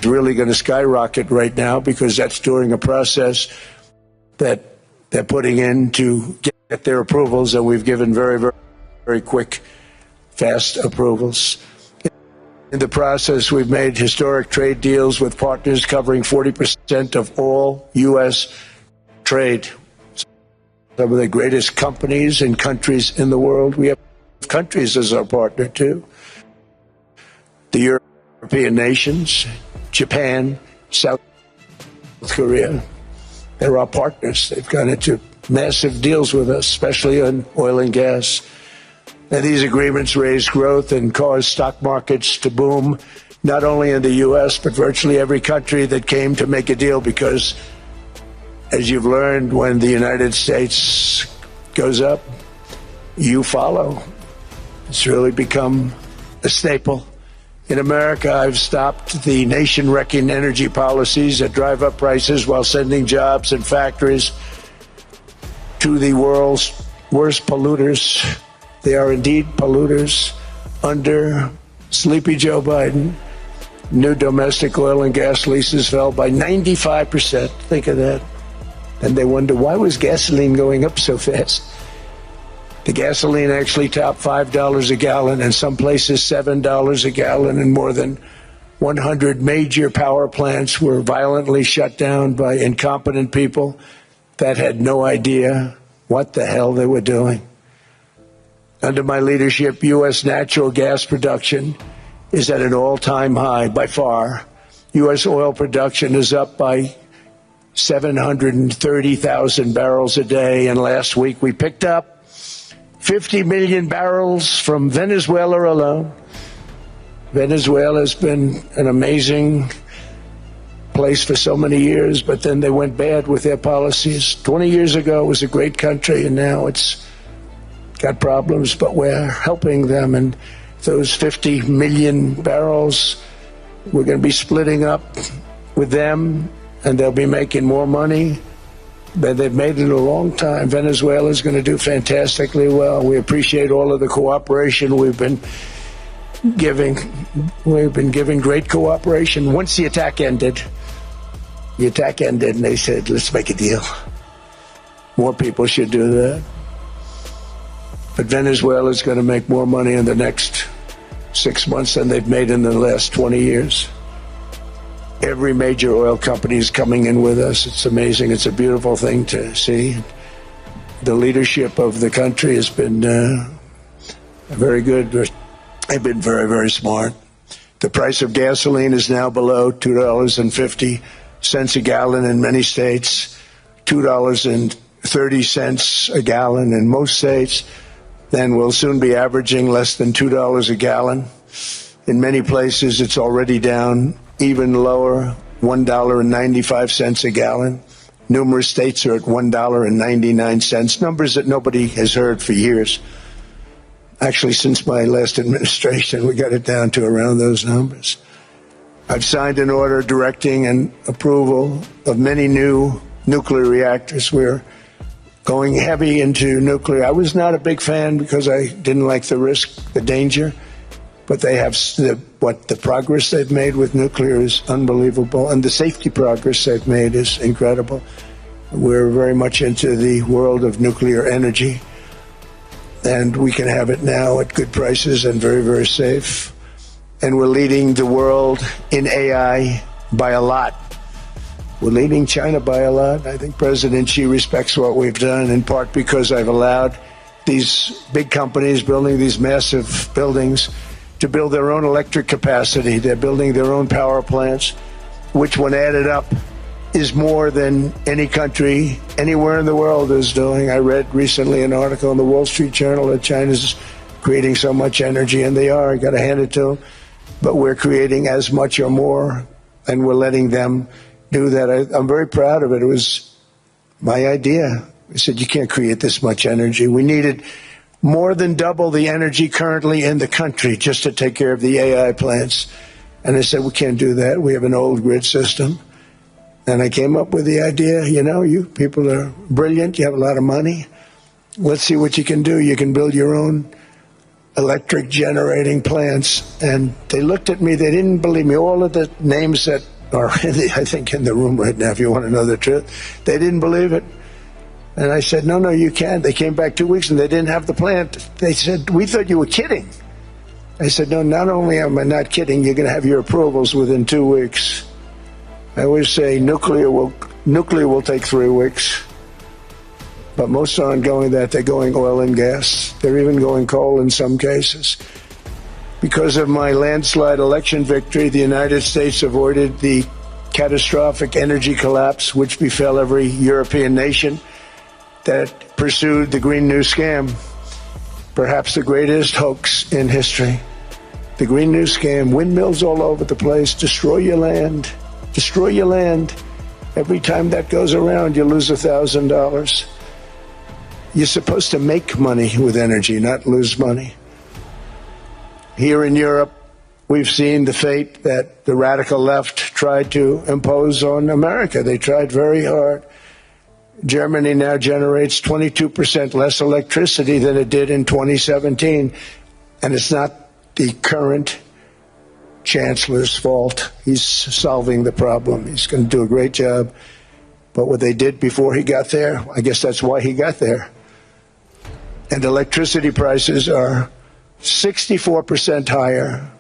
really going to skyrocket right now because that's during a process that they're putting in to get their approvals, and we've given very, very, very quick, fast approvals. In the process, we've made historic trade deals with partners covering 40% of all U.S. trade. Some of the greatest companies and countries in the world. We have countries as our partner, too. The European nations, Japan, South Korea, they're our partners. They've gone into massive deals with us, especially on oil and gas. And these agreements raise growth and cause stock markets to boom, not only in the U.S., but virtually every country that came to make a deal, because as you've learned, when the United States goes up, you follow. It's really become a staple. In America, I've stopped the nation-wrecking energy policies that drive up prices while sending jobs and factories to the world's worst polluters. They are indeed polluters. Under Sleepy Joe Biden, new domestic oil and gas leases fell by 95%. Think of that. And they wonder, why was gasoline going up so fast? The gasoline actually topped $5 a gallon, and some places $7 a gallon, and more than 100 major power plants were violently shut down by incompetent people that had no idea what the hell they were doing. Under my leadership, U.S. natural gas production is at an all-time high by far. U.S. oil production is up by 730,000 barrels a day, and last week we picked up 50 million barrels from Venezuela alone. Venezuela has been an amazing place for so many years, but then they went bad with their policies. 20 years ago it was a great country, and now it's got problems, but we're helping them. And those 50 million barrels, we're going to be splitting up with them, and they'll be making more money than they've made in a long time. Venezuela is going to do fantastically well. We appreciate all of the cooperation we've been giving. We've been giving great cooperation. Once the attack ended, and they said, let's make a deal. More people should do that. But Venezuela is going to make more money in the next 6 months than they've made in the last 20 years. Every major oil company is coming in with us. It's amazing. It's a beautiful thing to see. The leadership of the country has been very good. They've been very, very smart. The price of gasoline is now below $2.50 a gallon in many states, $2.30 a gallon in most states. Then we'll soon be averaging less than $2 a gallon. In many places, it's already down even lower, $1.95 a gallon. Numerous states are at $1.99, numbers that nobody has heard for years. Actually, since my last administration, we got it down to around those numbers. I've signed an order directing and approval of many new nuclear reactors. We're going heavy into nuclear. I was not a big fan because I didn't like the risk, the danger. But they have the progress they've made with nuclear is unbelievable, and the safety progress they've made is incredible. We're very much into the world of nuclear energy, and we can have it now at good prices and very, very safe. And we're leading the world in AI by a lot. We're leading China by a lot. I think President Xi respects what we've done, in part because I've allowed these big companies building these massive buildings to build their own electric capacity. They're building their own power plants, which when added up is more than any country anywhere in the world is doing. I read recently an article in the Wall Street Journal that China's creating so much energy, and they are. I got to hand it to them. But we're creating as much or more, and we're letting them do that. I'm very proud of it. It was my idea. I said, you can't create this much energy. We needed more than double the energy currently in the country just to take care of the AI plants. And I said, we can't do that. We have an old grid system. And I came up with the idea, you people are brilliant. You have a lot of money. Let's see what you can do. You can build your own electric generating plants, and they looked at me. They didn't believe me. All of the names that are, I think, in the room right now, if you want to know the truth, they didn't believe it. And I said, no, you can't. They came back 2 weeks and they didn't have the plant. They said, we thought you were kidding. I said, no, not only am I not kidding, you're going to have your approvals within 2 weeks. I always say nuclear will take 3 weeks. But most aren't going that. They're going oil and gas. They're even going coal in some cases. Because of my landslide election victory, the United States avoided the catastrophic energy collapse which befell every European nation that pursued the Green New Scam, perhaps the greatest hoax in history. The Green New Scam, windmills all over the place, destroy your land, destroy your land. Every time that goes around, you lose $1,000. You're supposed to make money with energy, not lose money. Here in Europe, we've seen the fate that the radical left tried to impose on America. They tried very hard. Germany now generates 22% less electricity than it did in 2017, and it's not the current chancellor's fault. He's solving the problem. He's going to do a great job. But what they did before he got there, I guess that's why he got there. And electricity prices are 64% higher.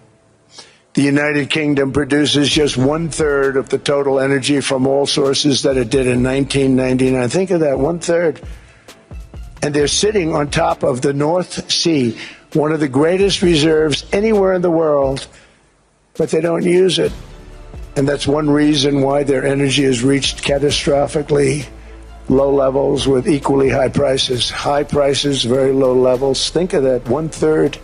The United Kingdom produces just 1/3 of the total energy from all sources that it did in 1999. Think of that, 1/3. And they're sitting on top of the North Sea, one of the greatest reserves anywhere in the world, but they don't use it. And that's one reason why their energy has reached catastrophically low levels with equally high prices. High prices, very low levels. Think of that, 1/3.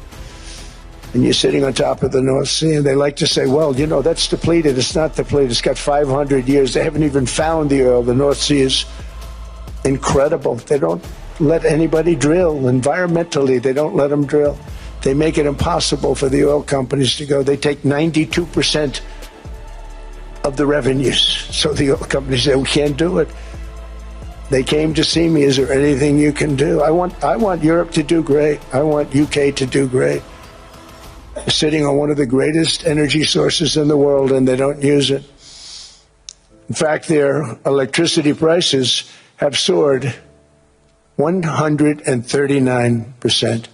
And you're sitting on top of the North Sea, and they like to say, well, you know, that's depleted. It's not depleted. It's got 500 years. They haven't even found the oil. The North Sea is incredible. They don't let anybody drill. Environmentally, they don't let them drill. They make it impossible for the oil companies to go. They take 92% of the revenues. So the oil companies say, we can't do it. They came to see me. Is there anything you can do? I want Europe to do great. I want UK to do great. Sitting on one of the greatest energy sources in the world, and they don't use it. In fact, their electricity prices have soared 139%.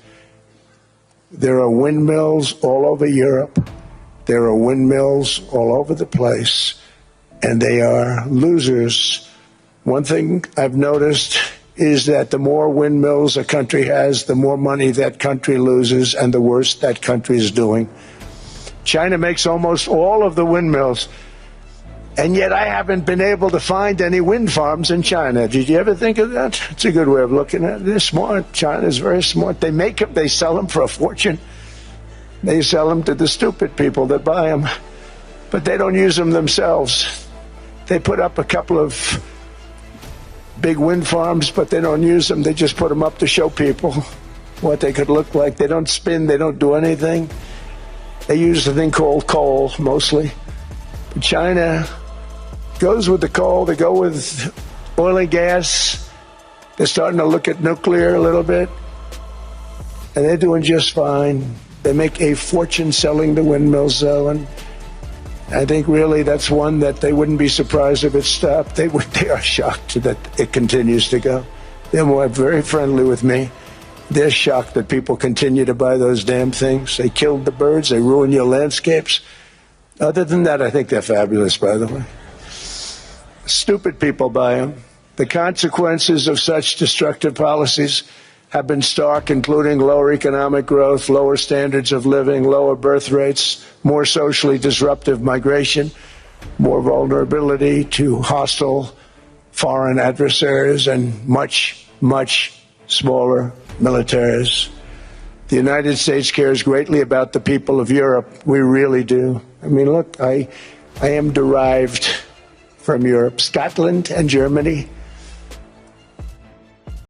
There are windmills all over Europe. There are windmills all over the place, and they are losers. One thing I've noticed is that the more windmills a country has, the more money that country loses, and the worse that country is doing. China makes almost all of the windmills, and yet I haven't been able to find any wind farms in China. Did you ever think of that? It's a good way of looking at it. They're smart. China is very smart. They make them, they sell them for a fortune. They sell them to the stupid people that buy them, but they don't use them themselves. They put up a couple of big wind farms, but they don't use them. They just put them up to show people what they could look like. They don't spin. They don't do anything. They use a thing called coal, mostly. But China goes with the coal. They go with oil and gas. They're starting to look at nuclear a little bit. And they're doing just fine. They make a fortune selling the windmills, though, and I think really that's one that they wouldn't be surprised if it stopped. They are shocked that it continues to go. They're very friendly with me. They're shocked that people continue to buy those damn things. They killed the birds. They ruin your landscapes. Other than that, I think they're fabulous, by the way. Stupid people buy them. The consequences of such destructive policies have been stark, including lower economic growth, lower standards of living, lower birth rates, more socially disruptive migration, more vulnerability to hostile foreign adversaries, and much, much smaller militaries. The United States cares greatly about the people of Europe. We really do. I mean, look, I am derived from Europe. Scotland and Germany